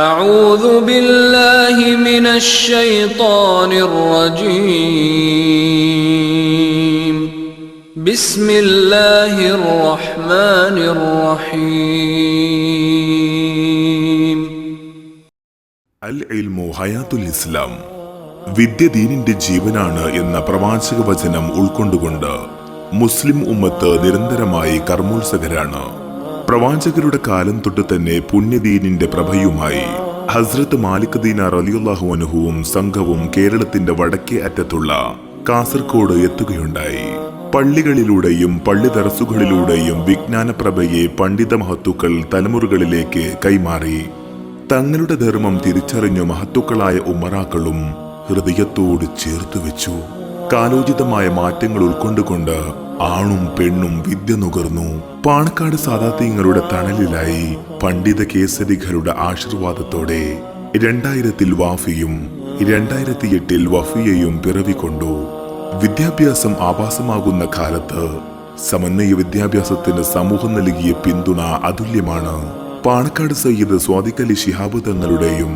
أعوذ بالله من الشيطان الرجيم بسم الله الرحمن الرحيم അൽ ഇൽമു ഹയാത്തുൽ ഇസ്ലാം, വിദ്യ ദീനിന്റെ ജീവനാണ് എന്ന പ്രവാചക വചനം ഉൾക്കൊണ്ടുകൊണ്ട് മുസ്ലിം ഉമ്മത്ത് നിരന്തരമായി കർമ്മോത്സുകരാണ്. പ്രവാചകരുടെ കാലം തൊട്ട് തന്നെ പുണ്യദീനിന്റെ പ്രഭയുമായി ഹസ്രത്ത് മാലിക് ദീനാർ റളിയല്ലാഹു അൻഹുവും സംഘവും കേരളത്തിന്റെ വടക്കേ അറ്റത്തുള്ള കാസർഗോഡ് എത്തുകയുണ്ടായി. പള്ളികളിലൂടെയും പള്ളി ദർസുകളിലൂടെയും വിജ്ഞാനപ്രഭയെ പണ്ഡിത മഹത്തുക്കൾ തലമുറകളിലേക്ക് കൈമാറി. തങ്ങളുടെ ധർമ്മം തിരിച്ചറിഞ്ഞ മഹത്തുക്കളായ ഉമറാക്കളും ഹൃദയത്തോട് ചേർത്തു വെച്ചു. കാലോചിതമായ മാറ്റങ്ങൾ ഉൾക്കൊണ്ടുകൊണ്ട് ആണും പെണ്ണും വിദ്യ നുകർന്നു. പാണക്കാട് സാദാത്യങ്ങളുടെ തണലിലായി പണ്ഡിത കേസരികളുടെ ആശീർവാദത്തോടെ 2000 വാഫിയും 2008 വഫിയയും പിറവിക്കൊണ്ടു. വിദ്യാഭ്യാസം ആഭാസമാകുന്ന കാലത്ത് സമന്വയ വിദ്യാഭ്യാസത്തിന് സമൂഹം നൽകിയ പിന്തുണ അതുല്യമാണ്. പാണക്കാട് സയ്യിദ് സ്വാദിഖ് അലി ശിഹാബ് തങ്ങളുടെയും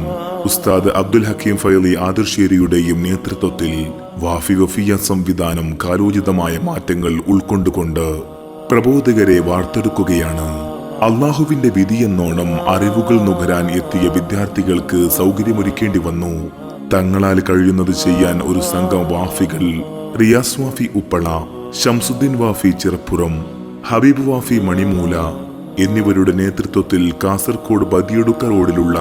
ഉസ്താദ് അബ്ദുൽ ഹക്കീം ഫൈലി ആദർശേരിയുടെയും നേതൃത്വത്തിൽ വഫിയ സംവിധാനം കാലോചിതമായ മാറ്റങ്ങൾ ഉൾക്കൊണ്ടുകൊണ്ട് പ്രബോധകരെ വാർത്തെടുക്കുകയാണ്. അള്ളാഹുവിന്റെ വിധിയെന്നോണം അറിവുകൾ നുകരാൻ എത്തിയ വിദ്യാർത്ഥികൾക്ക് സൗകര്യമൊരുക്കേണ്ടി വന്നു. തങ്ങളാൽ കഴിയുന്നത് ചെയ്യാൻ ഒരു സംഘം വാഫികൾ റിയാസ് വാഫി ഉപ്പള, ഷംസുദ്ദീൻ വാഫി ചിറപ്പുറം, ഹബീബ് വാഫി മണിമൂല എന്നിവരുടെ നേതൃത്വത്തിൽ കാസർഗോഡ് ബദിയടുക്ക റോഡിലുള്ള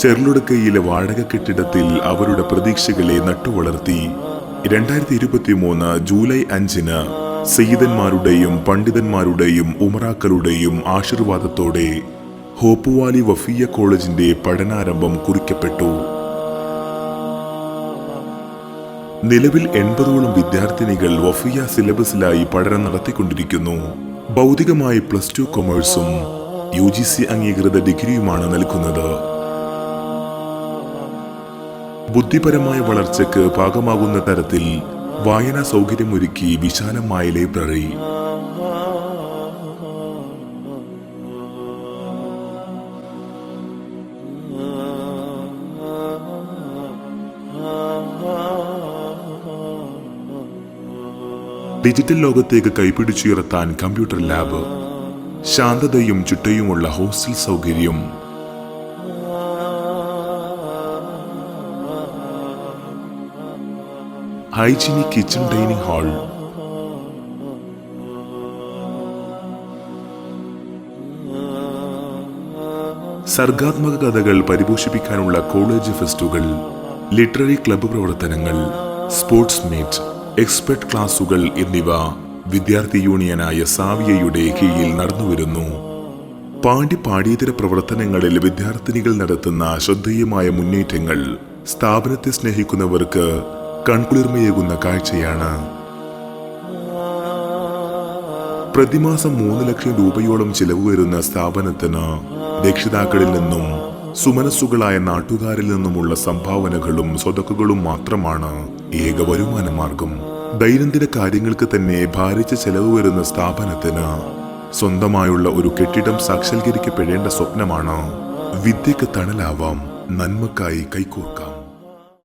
ചെർലുടക്കയിലെ വാടക കെട്ടിടത്തിൽ അവരുടെ പ്രതീക്ഷകളെ നട്ടുവളർത്തി. 2023 ജൂലൈ 5 സയ്യിദന്മാരുടെയും പണ്ഡിതന്മാരുടെയും ഉമറാക്കളുടെയും ആശീർവാദത്തോടെ ഹോപ്പുവാലി വഫിയ കോളേജിന്റെ പഠനാരംഭം കുറിക്കപ്പെട്ടു. നിലവിൽ 80ഓളം വിദ്യാർത്ഥിനികൾ വഫിയ സിലബസിലായി പഠനം നടത്തിക്കൊണ്ടിരിക്കുന്നു. ഭൗതികമായി +2 കൊമേഴ്സും UGC അംഗീകൃത ഡിഗ്രിയുമാണ് നൽകുന്നത്. ബുദ്ധിപരമായ വളർച്ചയ്ക്ക് പാകമാകുന്ന തരത്തിൽ വായനാ സൗകര്യമൊരുക്കി വിശാലമായ ലൈബ്രറി. ഡിജിറ്റൽ ലോകത്തേക്ക് കൈപിടിച്ചുയർത്താൻ കമ്പ്യൂട്ടർ ലാബ്, ശാന്തതയും ചുട്ടയുമുള്ള ഹോസ്റ്റൽ സൗകര്യം, ഹൈജീനിക് കിച്ചൺ ഡൈനിങ് ഹാൾ, സർഗാത്മക കഥകൾ പരിപോഷിപ്പിക്കാനുള്ള കോളേജ് ഫെസ്റ്റുകൾ, ലിറ്റററി ക്ലബ്ബ് പ്രവർത്തനങ്ങൾ, സ്പോർട്സ് മീറ്റ്, എക്സ്പെർട്ട് ക്ലാസുകൾ എന്നിവ വിദ്യാർത്ഥി യൂണിയനായ സാവിയയുടെ കീഴിൽ നടന്നുവരുന്നു. പാഠ്യേതര പ്രവർത്തനങ്ങളിൽ വിദ്യാർത്ഥിനികൾ നടത്തുന്ന ശ്രദ്ധേയമായ മുന്നേറ്റങ്ങൾ സ്ഥാപനത്തെ സ്നേഹിക്കുന്നവർക്ക് കൺകുളിർമയേകുന്ന കാഴ്ചയാണ്. പ്രതിമാസം 3 ലക്ഷം രൂപയോളം ചിലവ് വരുന്ന സ്ഥാപനത്തിന് രക്ഷിതാക്കളിൽ നിന്നും സുമനസ്സുകളായ നാട്ടുകാരിൽ നിന്നുമുള്ള സംഭാവനകളും സ്വതക്കുകളും മാത്രമാണ് ഏക വരുമാന മാർഗം. ദൈനംദിന കാര്യങ്ങൾക്ക് തന്നെ ഭാരിച്ച ചെലവ് വരുന്ന സ്ഥാപനത്തിന് സ്വന്തമായുള്ള ഒരു കെട്ടിടം സാക്ഷാത്കരിക്കപ്പെടേണ്ട സ്വപ്നമാണ്. വിദ്യക്ക് തണലാവാം, നന്മക്കായി കൈകോർക്കാം.